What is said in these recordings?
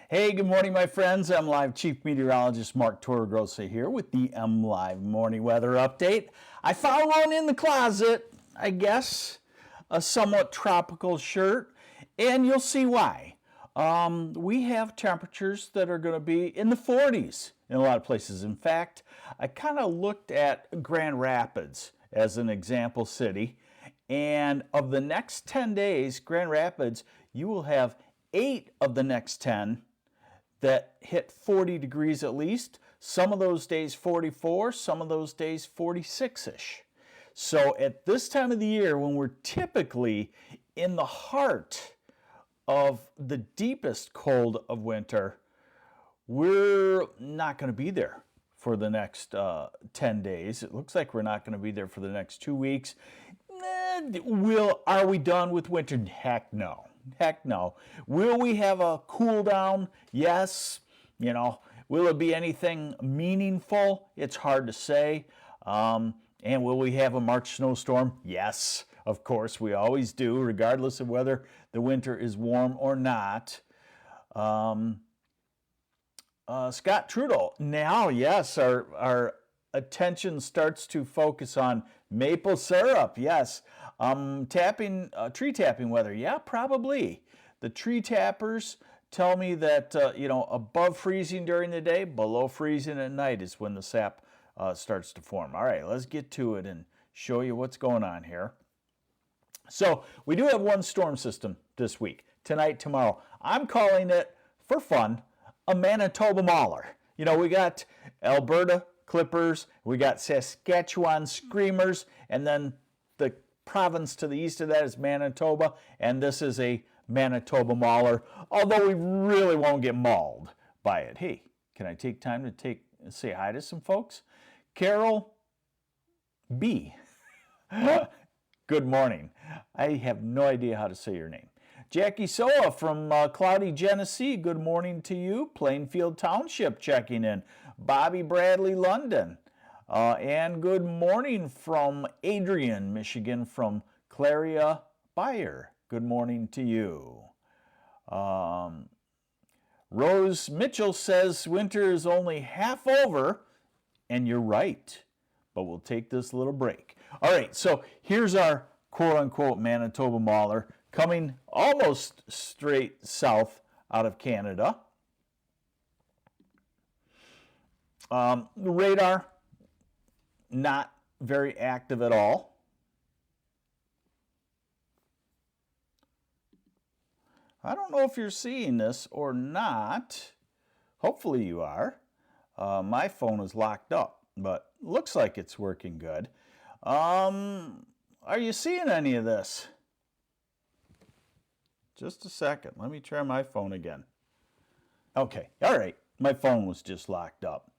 Hey, good morning, my friends. MLive Chief Meteorologist Mark Torregrossa here with the MLive Morning Weather Update. I found one in the closet, I guess, a somewhat tropical shirt, and you'll see why. We have temperatures that are going to be in the 40s in a lot of places. In fact, I kind of looked at Grand Rapids as an example city, and of the next 10 days, Grand Rapids, you will have 8 of the next 10 that hit 40 degrees at least. Some of those days 44, some of those days 46-ish. So at this time of the year, when we're typically in the heart of the deepest cold of winter, we're not going to be there for the next 10 days. It looks like we're not going to be there for the next 2 weeks. Are we done with winter? Heck no. Heck no. Will we have a cool down? Yes. Will it be anything meaningful? It's hard to say. And will we have a March snowstorm? Yes, of course, we always do, regardless of whether the winter is warm or not. Scott Trudeau. Now, yes, our attention starts to focus on maple syrup. Yes. Tree tapping weather. Yeah, probably. The tree tappers tell me that, above freezing during the day, below freezing at night is when the sap starts to form. All right, let's get to it and show you what's going on here. So we do have one storm system this week, tonight, tomorrow. I'm calling it, for fun, a Manitoba Mauler. We got Alberta Clippers, we got Saskatchewan Screamers, and then the province to the east of that is Manitoba, and this is a Manitoba Mauler, although we really won't get mauled by it. Hey, can I take time to say hi to some folks? Carol B. Good morning. I have no idea how to say your name. Jackie Soa from Cloudy, Genesee, good morning to you. Plainfield Township checking in. Bobby Bradley, London. And good morning from Adrian, Michigan, from Claria Bayer. Good morning to you. Rose Mitchell says winter is only half over, and you're right, but we'll take this little break. All right, so here's our quote-unquote Manitoba Mauler coming almost straight south out of Canada. Radar, not very active at all. I don't know if you're seeing this or not. Hopefully you are. My phone is locked up, but looks like it's working good. Are you seeing any of this? Just a second. Let me try my phone again. Okay. All right. My phone was just locked up.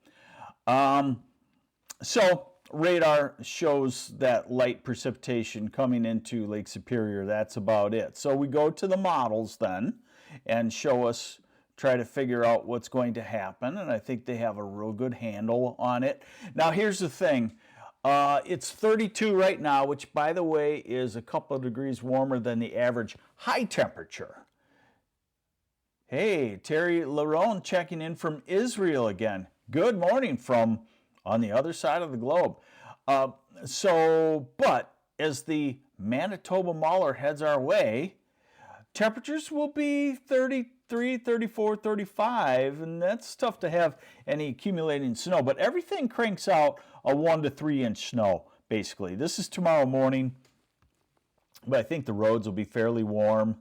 So radar shows that light precipitation coming into Lake Superior. That's about it. So we go to the models then and try to figure out what's going to happen. And I think they have a real good handle on it. Now, here's the thing. It's 32 right now, which, by the way, is a couple of degrees warmer than the average high temperature. Hey, Terry Larone checking in from Israel again. Good morning from on the other side of the globe. But as the Manitoba Mauler heads our way, temperatures will be 33, 34, 35, and that's tough to have any accumulating snow. But everything cranks out a 1 to 3 inch snow, basically. This is tomorrow morning, but I think the roads will be fairly warm.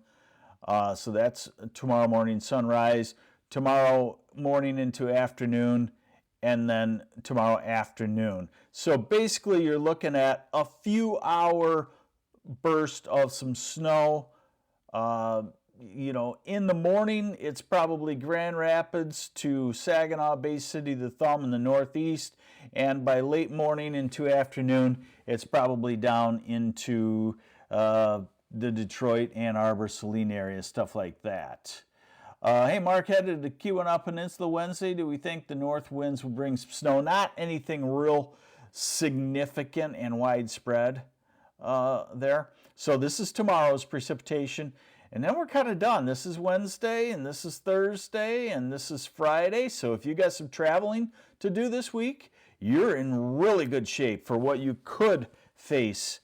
So that's tomorrow morning sunrise, tomorrow morning into afternoon, and then tomorrow afternoon. So basically you're looking at a few hour burst of some snow. In the morning, it's probably Grand Rapids to Saginaw, Bay City, the Thumb in the northeast. And by late morning into afternoon, it's probably down into the Detroit, Ann Arbor, Saline area, stuff like that. Hey, Mark, headed to Keweenaw Peninsula Wednesday. Do we think the north winds will bring some snow? Not anything real significant and widespread there. So this is tomorrow's precipitation. And then we're kind of done. This is Wednesday, and this is Thursday, and this is Friday. So if you got some traveling to do this week, you're in really good shape for what you could face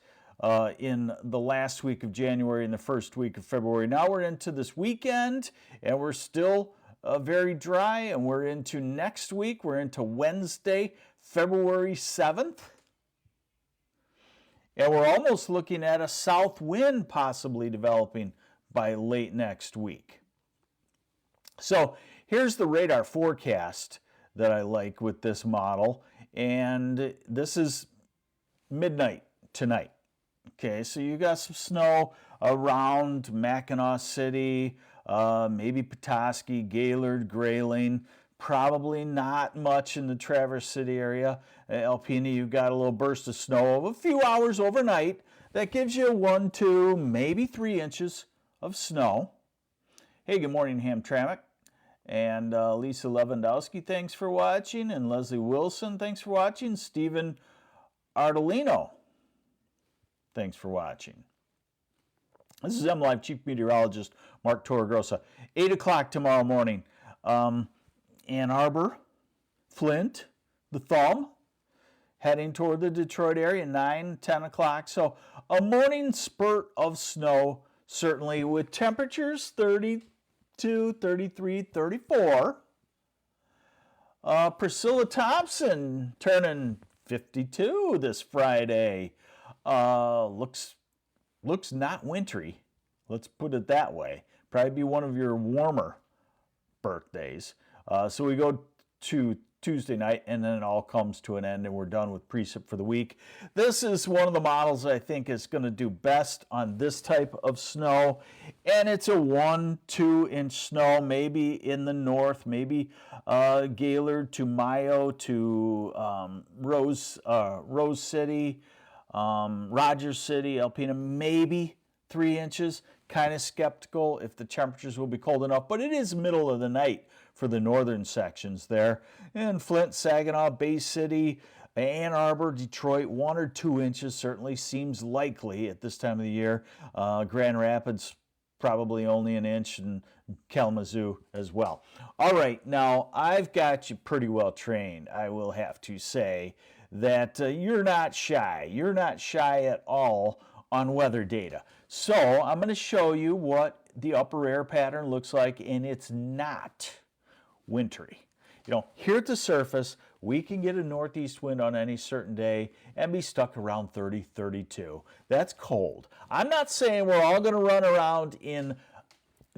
in the last week of January and the first week of February. Now we're into this weekend, and we're still very dry, and we're into next week. We're into Wednesday, February 7th. And we're almost looking at a south wind possibly developing by late next week. So here's the radar forecast that I like with this model. And this is midnight tonight. Okay, so you got some snow around Mackinac City, maybe Petoskey, Gaylord, Grayling. Probably not much in the Traverse City area. Alpena, you've got a little burst of snow of a few hours overnight. That gives you 1, 2, maybe 3 inches of snow. Hey, good morning, Hamtramck. And Lisa Lewandowski, thanks for watching. And Leslie Wilson, thanks for watching. Stephen Artolino, thanks for watching. This is MLive Chief Meteorologist Mark Torregrossa. 8 o'clock tomorrow morning. Ann Arbor, Flint, the Thumb, heading toward the Detroit area, 9, 10 o'clock. So a morning spurt of snow, certainly with temperatures 32, 33, 34. Priscilla Thompson turning 52 this Friday. Looks not wintry. Let's put it that way. Probably be one of your warmer birthdays. So we go to Tuesday night, and then it all comes to an end, and we're done with precip for the week. This is one of the models I think is going to do best on this type of snow, and it's a 1, 2 inch snow, maybe in the north, maybe Gaylord to Mayo to Rose City, Rogers City, Alpena, maybe 3 inches. Kind of skeptical if the temperatures will be cold enough, but it is middle of the night for the northern sections there. And Flint, Saginaw, Bay City, Ann Arbor, Detroit, 1 or 2 inches certainly seems likely at this time of the year. Grand Rapids, probably only an inch, and Kalamazoo as well. All right, now I've got you pretty well trained, I will have to say, that you're not shy. You're not shy at all on weather data. So I'm going to show you what the upper air pattern looks like, and it's not wintry. You know, here at the surface, we can get a northeast wind on any certain day and be stuck around 30, 32. That's cold. I'm not saying we're all going to run around in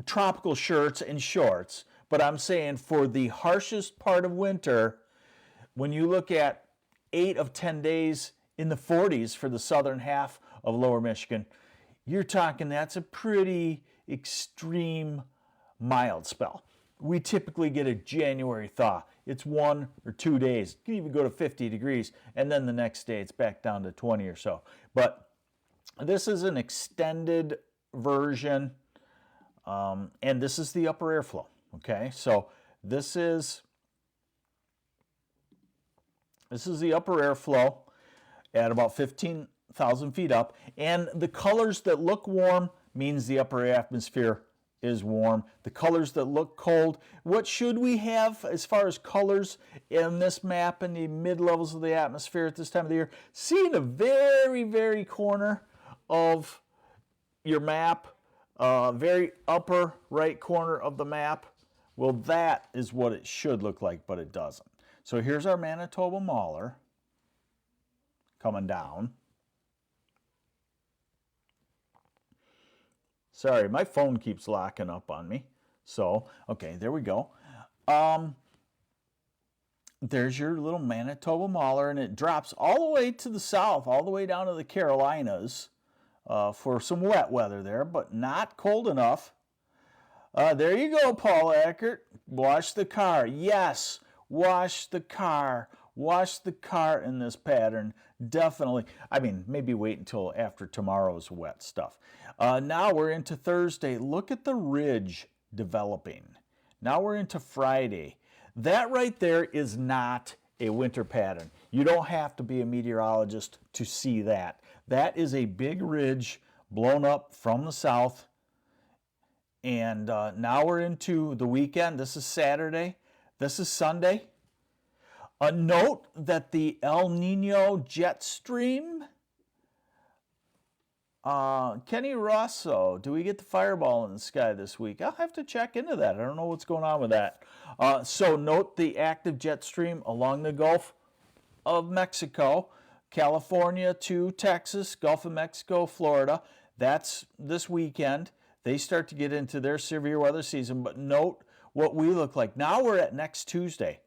tropical shirts and shorts, but I'm saying for the harshest part of winter, when you look at 8 of 10 days in the 40s for the southern half of lower Michigan, you're talking that's a pretty extreme mild spell. We typically get a January thaw. It's 1 or 2 days. It can even go to 50 degrees, and then the next day it's back down to 20 or so. But this is an extended version, and this is the upper airflow. Okay, so this is the upper airflow at about 15,000 feet up, and the colors that look warm means the upper atmosphere is warm. The colors that look cold, what should we have as far as colors in this map in the mid-levels of the atmosphere at this time of the year? See in the very, very corner of your map, very upper right corner of the map, well, that is what it should look like, but it doesn't. So here's our Manitoba Mauler coming down. Sorry, my phone keeps locking up on me. So, okay, there we go. There's your little Manitoba Mauler, and it drops all the way to the south, all the way down to the Carolinas for some wet weather there, but not cold enough. There you go, Paul Eckert. Wash the car. Yes, wash the car. Wash the car in this pattern. Definitely. I mean, maybe wait until after tomorrow's wet stuff. Now we're into Thursday. Look at the ridge developing. Now we're into Friday. That right there is not a winter pattern. You don't have to be a meteorologist to see that. That is a big ridge blown up from the south And now we're into the weekend. This is Saturday. This is Sunday. A note that the El Nino jet stream, Kenny Rosso, do we get the fireball in the sky this week? I'll have to check into that. I don't know what's going on with that. So note the active jet stream along the Gulf of Mexico, California to Texas, Gulf of Mexico, Florida. That's this weekend. They start to get into their severe weather season, but note what we look like. Now we're at next Tuesday.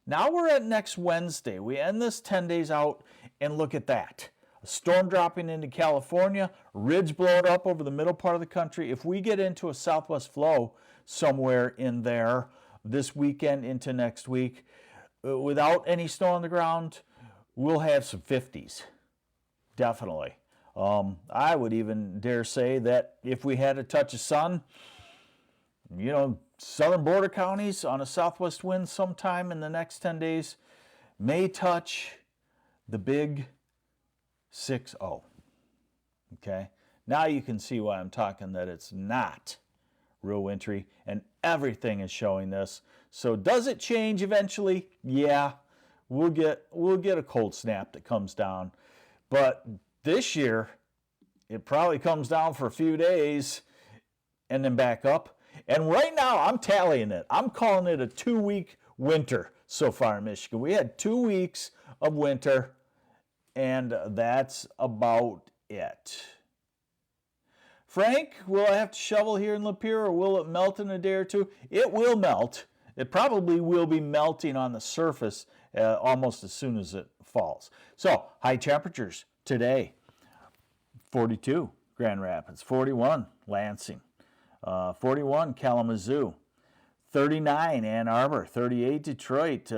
Now we're at next Wednesday. We end this 10 days out, and look at that. A storm dropping into California, ridge blowing up over the middle part of the country. If we get into a southwest flow somewhere in there this weekend into next week, without any snow on the ground, we'll have some 50s. Definitely. I would even dare say that if we had a touch of sun, southern border counties on a southwest wind sometime in the next 10 days may touch the big 6-0. Okay? Now you can see why I'm talking that it's not real wintry, and everything is showing this. So does it change eventually? Yeah. We'll get a cold snap that comes down. But this year, it probably comes down for a few days and then back up. And right now, I'm tallying it. I'm calling it a 2-week winter so far in Michigan. We had 2 weeks of winter, and that's about it. Frank, will I have to shovel here in Lapeer, or will it melt in a day or two? It will melt. It probably will be melting on the surface almost as soon as it falls. So, high temperatures today. 42, Grand Rapids. 41, Lansing. 41, Kalamazoo. 39, Ann Arbor. 38, Detroit.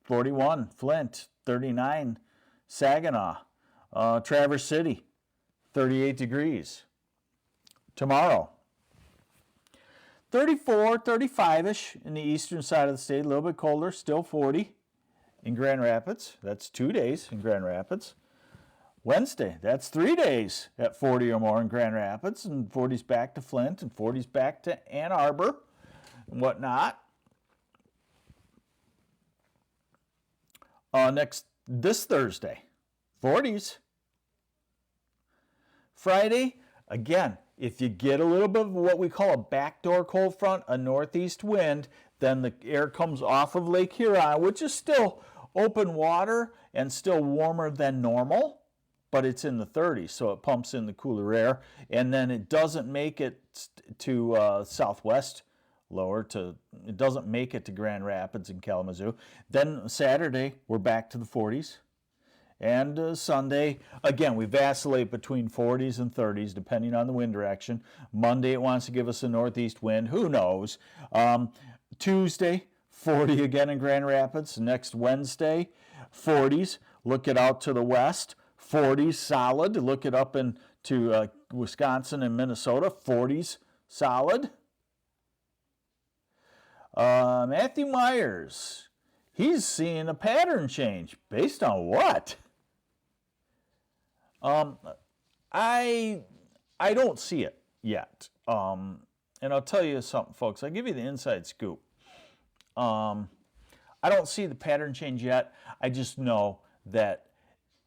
41, Flint. 39, Saginaw. Traverse City. 38 degrees. Tomorrow, 34, 35-ish in the eastern side of the state. A little bit colder, still 40 in Grand Rapids. That's 2 days in Grand Rapids. Wednesday, that's 3 days at 40 or more in Grand Rapids, and 40s back to Flint, and 40s back to Ann Arbor, and whatnot. This Thursday, 40s. Friday, again, if you get a little bit of what we call a backdoor cold front, a northeast wind, then the air comes off of Lake Huron, which is still open water and still warmer than normal, but it's in the 30s, so it pumps in the cooler air, and then it doesn't make it to southwest it doesn't make it to Grand Rapids and Kalamazoo. Then Saturday, we're back to the 40s. And Sunday, again, we vacillate between 40s and 30s, depending on the wind direction. Monday, it wants to give us a northeast wind. Who knows? Tuesday, 40 again in Grand Rapids. Next Wednesday, 40s. Look it out to the west. 40s solid. Look it up into Wisconsin and Minnesota. 40s solid. Matthew Myers, he's seeing a pattern change. Based on what? I don't see it yet. And I'll tell you something, folks. I'll give you the inside scoop. I don't see the pattern change yet. I just know that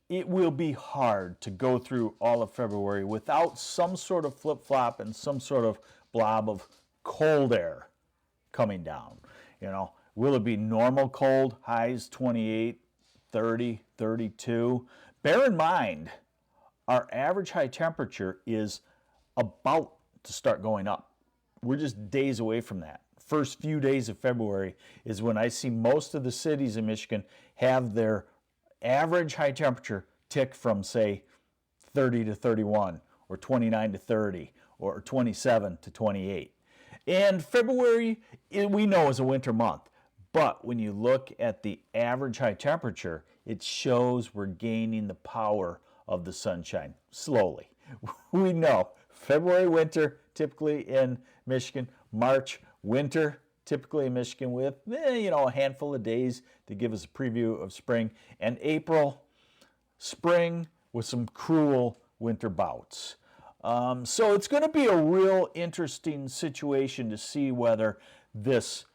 it will be hard to go through all of February without some sort of flip-flop and some sort of blob of cold air coming down. Will it be normal cold, highs 28, 30, 32? Bear in mind, our average high temperature is about to start going up. We're just days away from that. First few days of February is when I see most of the cities in Michigan have their average high temperature tick from, say, 30 to 31, or 29 to 30, or 27 to 28. And February, we know, is a winter month. But when you look at the average high temperature, it shows we're gaining the power of the sunshine slowly. We know February winter typically in Michigan, March winter typically in Michigan with a handful of days to give us a preview of spring, and April spring with some cruel winter bouts. So it's going to be a real interesting situation to see whether this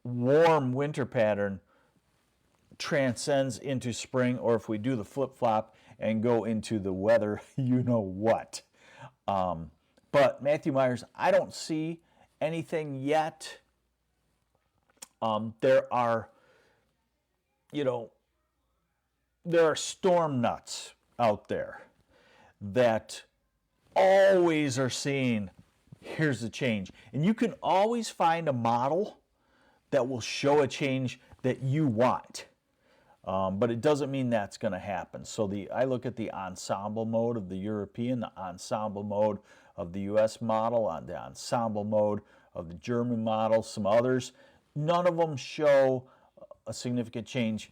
warm winter pattern transcends into spring, or if we do the flip-flop and go into the weather you know what. But Matthew Myers, I don't see anything yet. There are storm nuts out there that always are saying, here's the change. And you can always find a model that will show a change that you want. But it doesn't mean that's going to happen. So I look at the ensemble mode of the European, the ensemble mode of the US model, on the ensemble mode of the German model, some others. None of them show a significant change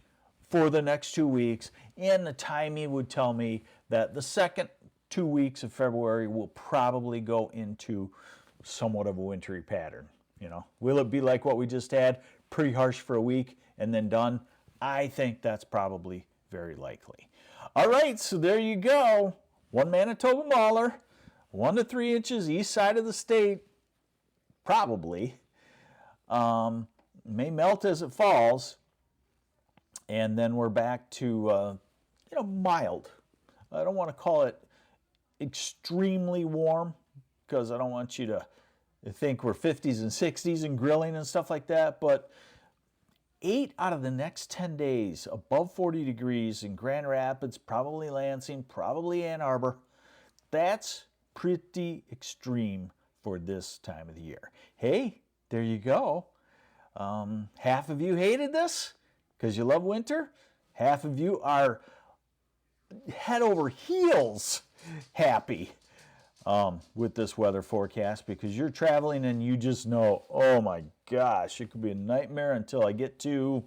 for the next 2 weeks. And the timing would tell me that the second 2 weeks of February will probably go into somewhat of a wintry pattern. Will it be like what we just had, pretty harsh for a week and then done? I think that's probably very likely. All right, so there you go. One Manitoba Mauler, 1 to 3 inches east side of the state, probably. May melt as it falls, and then we're back to mild. I don't want to call it extremely warm because I don't want you to think we're 50s and 60s and grilling and stuff like that, but 8 out of the next 10 days above 40 degrees in Grand Rapids, probably Lansing, probably Ann Arbor. That's pretty extreme for this time of the year. Hey, there you go. Half of you hated this because you love winter. Half of you are head over heels happy with this weather forecast because you're traveling and you just know, oh my gosh, it could be a nightmare until I get to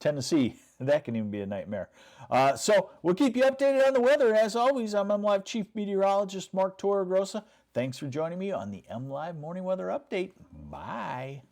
Tennessee. That can even be a nightmare. So we'll keep you updated on the weather. As always, I'm MLive Chief Meteorologist Mark Torregrossa. Thanks for joining me on the MLive Morning Weather Update. Bye.